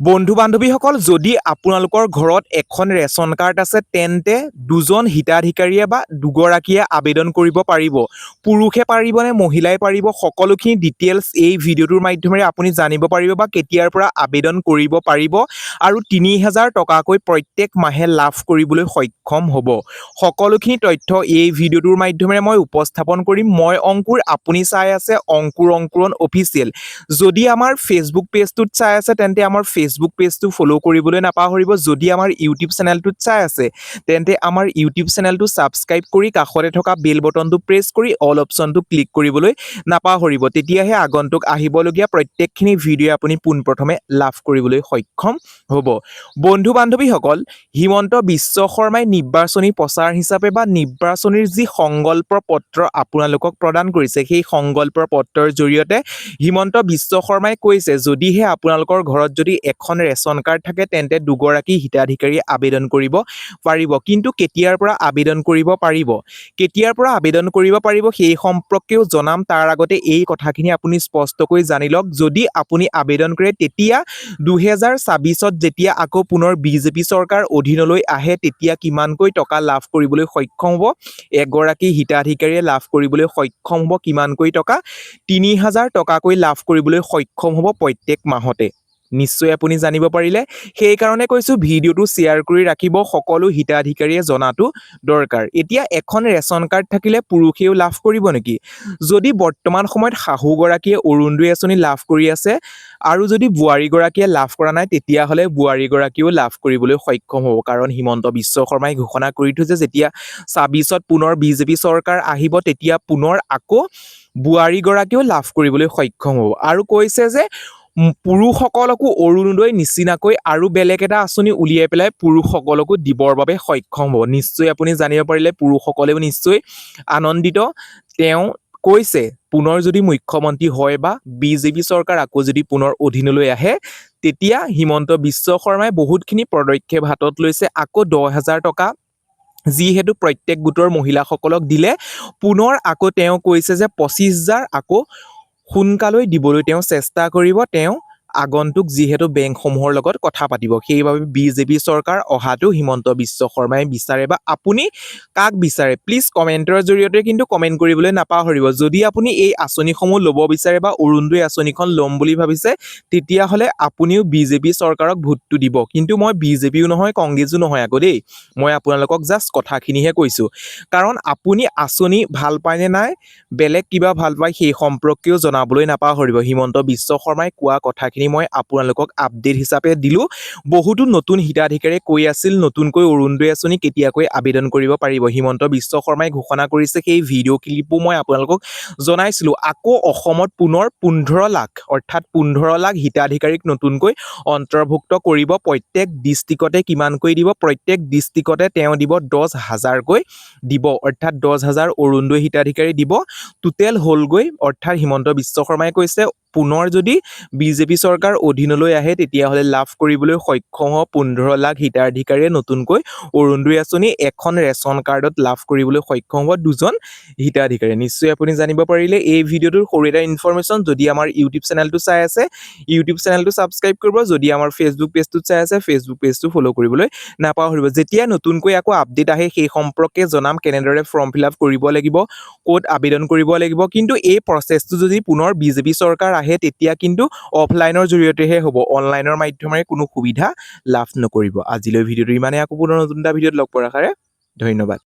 বন্ধু বান্ধৱীসকল যদি আপোনালোকৰ ঘৰত এখন ৰেচন কাৰ্ড আছে তেন্তে দুজন হিতাধিকাৰীয়ে বা দুগৰাকীয়ে আবেদন কৰিব পাৰিব। পুৰুষে পাৰিবনে মহিলাই পাৰিব সকলোখিনি ডিটেইলছ এই ভিডিঅ'টোৰ মাধ্যমেৰে আপুনি জানিব পাৰিব বা কেতিয়াৰ পৰা আবেদন কৰিব পাৰিব আৰু ৩,০০০ টকাকৈ প্ৰত্যেক মাহে লাভ কৰিবলৈ সক্ষম হ'ব। সকলোখিনি তথ্য এই ভিডিঅ'টোৰ মাধ্যমেৰে মই উপস্থাপন কৰিম। মই অংকুৰ, আপুনি চাই আছে অংকুৰ অংকুৰণ অফিচিয়েল। যদি আমাৰ ফেচবুক পেজটোত চাই আছে তেন্তে আমাৰ ফেচবুক পেজটো ফ'ল' কৰিবলৈ নাপাহৰিব। যদি আমাৰ ইউটিউব চেনেলটোত চাই আছে তেন্তে আমাৰ ইউটিউব চেনেলটো ছাবস্ক্ৰাইব কৰি কাষতে থকা বেল বটনটো প্ৰেছ কৰি অল অপশ্যনটো ক্লিক কৰিবলৈ নাপাহৰিব। তেতিয়াহে আগন্তুক আহিবলগীয়া প্ৰত্যেকখিনি ভিডিঅ' আপুনি পোনপ্ৰথমে লাভ কৰিবলৈ সক্ষম হ'ব। বন্ধু বান্ধৱীসকল, হিমন্ত বিশ্ব শৰ্মাই নিৰ্বাচনী প্ৰচাৰ হিচাপে বা নিৰ্বাচনীৰ যি সংকল্প পত্ৰ আপোনালোকক প্ৰদান কৰিছে, সেই সংকল্প পত্ৰৰ জৰিয়তে হিমন্ত বিশ্ব শৰ্মাই কৈছে যদিহে আপোনালোকৰ ঘৰত যদি এখন ৰেচন কাৰ্ড থাকে তেন্তে দুগৰাকী হিতাধিকাৰীয়ে আবেদন কৰিব পাৰিব। কিন্তু কেতিয়াৰ পৰা আবেদন কৰিব পাৰিব, সেই সম্পৰ্কেও জনাম। তাৰ আগতে এই কথাখিনি আপুনি স্পষ্টকৈ জানি লওক। যদি আপুনি আবেদন কৰে তেতিয়া 2024ত যেতিয়া আকৌ পুনৰ বিজেপি চৰকাৰ অধীনলৈ আহে তেতিয়া কিমানকৈ টকা লাভ কৰিবলৈ সক্ষম হ'ব, এগৰাকী হিতাধিকাৰীয়ে লাভ কৰিবলৈ সক্ষম হ'ব কিমানকৈ টকা, ৩,০০০ টকাকৈ লাভ কৰিবলৈ সক্ষম হ'ব প্ৰত্যেক মাহতে। নিশ্চয় আপুনি জানিব পাৰিলে। সেইকাৰণে কৈছোঁ ভিডিঅ'টো শ্বেয়াৰ কৰি ৰাখিব, সকলো হিতাধিকাৰীয়ে জনাটো দৰকাৰ। এতিয়া এখন ৰেচন কাৰ্ড থাকিলে পুৰুষেও লাভ কৰিব নেকি? যদি বৰ্তমান সময়ত শাহুগৰাকীয়ে অৰুণোদয় আঁচনি লাভ কৰি আছে আৰু যদি বোৱাৰীগৰাকীয়ে লাভ কৰা নাই তেতিয়াহ'লে বোৱাৰীগৰাকীয়েও লাভ কৰিবলৈ সক্ষম হ'ব। কাৰণ হিমন্ত বিশ্ব শৰ্মাই ঘোষণা কৰি থৈছে যেতিয়া ২৬ত পুনৰ বিজেপি চৰকাৰ আহিব তেতিয়া পুনৰ আকৌ বোৱাৰীগৰাকীয়েও লাভ কৰিবলৈ সক্ষম হ'ব। আৰু কৈছে যে পুৰুষসকলকো অৰুণোদয় নিচিনাকৈ আৰু বেলেগ এটা আঁচনি উলিয়াই পেলাই পুৰুষসকলকো দিবৰ বাবে সক্ষম হ'ব। নিশ্চয় আপুনি জানিব পাৰিলে পুৰুষসকলেও নিশ্চয় আনন্দিত। তেওঁ কৈছে পুনৰ যদি মুখ্যমন্ত্ৰী হয় বা বিজেপি চৰকাৰ আকৌ যদি পুনৰ অধীনলৈ আহে তেতিয়া হিমন্ত বিশ্ব শৰ্মাই বহুতখিনি পদক্ষেপ হাতত লৈছে। আকৌ 10,০০০ টকা যিহেতু প্ৰত্যেক গোটৰ মহিলাসকলক দিলে, পুনৰ আকৌ তেওঁ কৈছে যে 25,০০০ আকৌ সোনকালৈ দিবলৈ তেওঁ চেষ্টা কৰিব। তেওঁ আগন্তুক যিহেতু বেংকসমূহৰ লগত কথা পাতিব, সেইবাবে বিজেপি চৰকাৰ অহাটো হিমন্ত বিশ্ব শৰ্মাই বিচাৰে বা আপুনি কাক বিচাৰে প্লিজ কমেণ্টৰ জৰিয়তে কিন্তু কমেণ্ট কৰিবলৈ নাপাহৰিব। যদি আপুনি এই আঁচনিসমূহ ল'ব বিচাৰে বা অৰুণোদয় আঁচনিখন ল'ম বুলি ভাবিছে তেতিয়াহ'লে আপুনিও বিজেপি চৰকাৰক ভোটটো দিব। কিন্তু মই বিজেপিও নহয় কংগ্ৰেছো নহয় আকৌ দেই, মই আপোনালোকক জাষ্ট কথাখিনিহে কৈছোঁ। কাৰণ আপুনি আঁচনি ভাল পায় নে নাই, বেলেগ কিবা ভাল পায় সেই সম্পৰ্কেও জনাবলৈ নাপাহৰিব। হিমন্ত বিশ্ব শৰ্মাই কোৱা কথাখিনি মই আপোনালোকক আপডেট হিচাপে দিলোঁ। বহুতো নতুন হিতাধিকাৰীয়ে কৈ আছিল নতুনকৈ অৰুণোদয় আঁচনি কেতিয়াকৈ আবেদন কৰিব পাৰিব। হিমন্ত বিশ্ব শৰ্মাই ঘোষণা কৰিছে, সেই ভিডিঅ' ক্লিপো মই আপোনালোকক জনাইছিলোঁ। আকৌ অসমত পুনৰ 15 লাখ অৰ্থাৎ 15 লাখ হিতাধিকাৰীক নতুনকৈ অন্তৰ্ভুক্ত কৰিব। প্ৰত্যেক ডিষ্ট্ৰিক্টতে কিমানকৈ দিব, প্ৰত্যেক ডিষ্ট্ৰিক্টতে তেওঁ দিব 10,০০০কৈ দিব, অৰ্থাৎ 10,০০০ অৰুণোদয় হিতাধিকাৰী দিব। টোটেল হ'লগৈ, অৰ্থাৎ হিমন্ত বিশ্ব শৰ্মাই কৈছে পুনৰ যদি বিজেপি চৰকাৰ অধীনলৈ আহে তেতিয়াহ'লে লাভ কৰিবলৈ সক্ষম হ'ব 15 লাখ হিতাধিকাৰীয়ে নতুনকৈ অৰুণোদয় আঁচনি এখন ৰেচন কাৰ্ডত লাভ কৰিবলৈ সক্ষম হ'ব দুজন হিতাধিকাৰী। নিশ্চয় আপুনি জানিব পাৰিলে এই ভিডিঅ'টোৰ সৰু এটা ইনফৰমেশ্যন। যদি আমাৰ ইউটিউব চেনেলটো চাই আছে ইউটিউব চেনেলটো ছাবস্ক্ৰাইব কৰিব। যদি আমাৰ ফেচবুক পেজটোত চাই আছে ফেচবুক পেজটো ফ'ল' কৰিবলৈ নাপাহৰিব। যেতিয়া নতুনকৈ আকৌ আপডেট আহে সেই সম্পৰ্কে জনাম, কেনেদৰে ফৰ্ম ফিল আপ কৰিব লাগিব, ক'ত আবেদন কৰিব লাগিব। কিন্তু এই প্ৰচেছটো যদি পুনৰ বিজেপি চৰকাৰ আহে তেতিয়া কিন্তু অফলাইনৰ জৰিয়তেহে হ'ব, অনলাইনৰ মাধ্যমেৰে কোনো সুবিধা লাভ নকৰিব। আজিলৈ ভিডিঅ'টো ইমানেই, আকৌ পুনৰ নতুন এটা ভিডিঅ'ত লগ পোৱাৰ আশাৰে ধন্যবাদ।